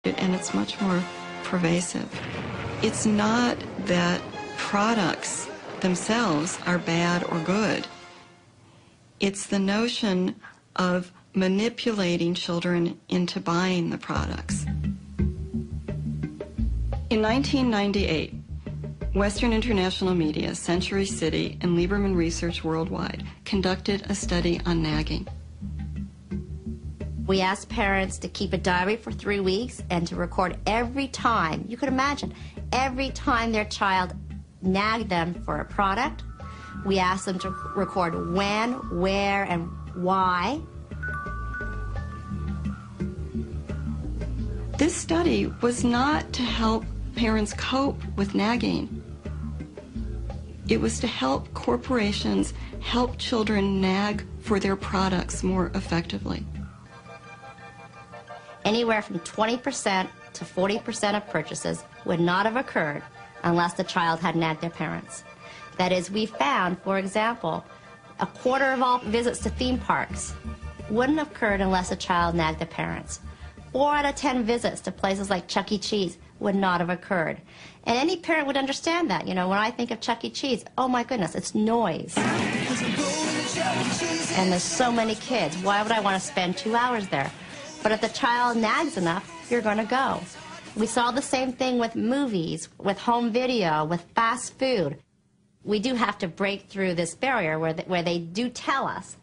and it's much more pervasive. It's not that products themselves are bad or good. It's the notion of manipulating children into buying the products. In 1998, Western International Media, Century City, and Lieberman Research Worldwide conducted a study on nagging. We asked parents to keep a diary for 3 weeks and to record every time, you could imagine, every time their child nagged them for a product. We asked them to record when, where, and why. This study was not to help parents cope with nagging. It was to help corporations help children nag for their products more effectively. Anywhere from 20% to 40% of purchases would not have occurred unless the child had nagged their parents. That is, we found, for example, a quarter of all visits to theme parks wouldn't have occurred unless a child nagged their parents. 4 out of 10 visits to places like Chuck E. Cheese would not have occurred. And any parent would understand that. You know, when I think of Chuck E. Cheese, oh my goodness, it's noise. And there's so many kids. Why would I want to spend 2 hours there? But if the child nags enough, you're going to go. We saw the same thing with movies, with home video, with fast food. We do have to break through this barrier where they do tell us,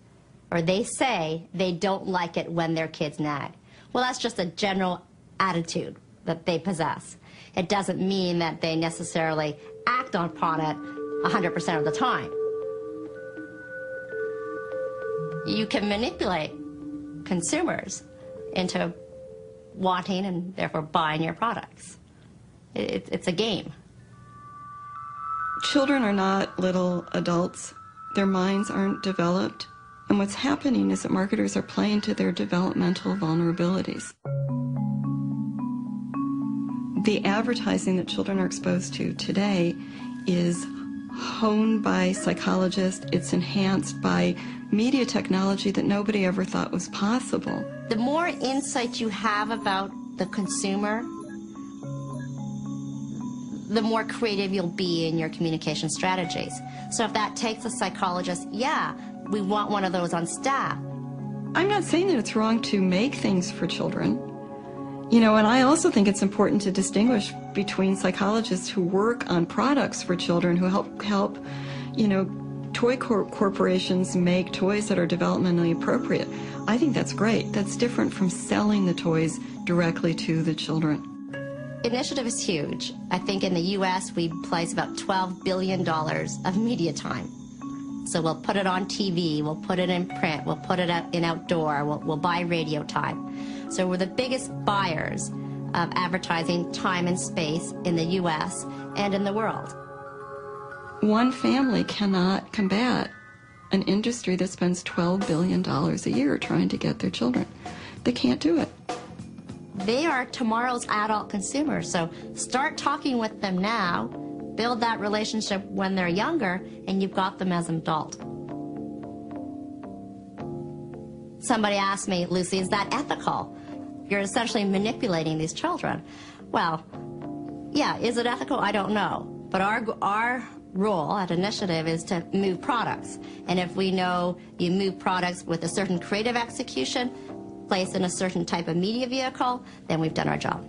or they say they don't like it when their kids nag. Well, that's just a general attitude that they possess. It doesn't mean that they necessarily act upon it 100% of the time. You can manipulate consumers into wanting and therefore buying your products. It's a game. Children are not little adults. Their minds aren't developed. And what's happening is that marketers are playing to their developmental vulnerabilities. The advertising that children are exposed to today is honed by psychologists. It's enhanced by media technology that nobody ever thought was possible. The more insight you have about the consumer, the more creative you'll be in your communication strategies. So if that takes a psychologist, yeah, we want one of those on staff. I'm not saying that it's wrong to make things for children. You know, and I also think it's important to distinguish between psychologists who work on products for children, who help, you know, toy corporations make toys that are developmentally appropriate. I think that's great. That's different from selling the toys directly to the children. Initiative is huge. I think in the U.S. we place about $12 billion of media time. So we'll put it on TV, we'll put it in print, we'll put it in outdoor, we'll buy radio time. So we're the biggest buyers of advertising time and space in the U.S. and in the world. One family cannot combat an industry that spends $12 billion a year trying to get their children. They can't do it. They are tomorrow's adult consumers, so start talking with them now, build that relationship when they're younger, and you've got them as an adult. Somebody asked me, Lucy, is that ethical? You're essentially manipulating these children. Well, yeah, is it ethical? I don't know. But our role at Initiative is to move products. And if we know you move products with a certain creative execution, placed in a certain type of media vehicle, then we've done our job.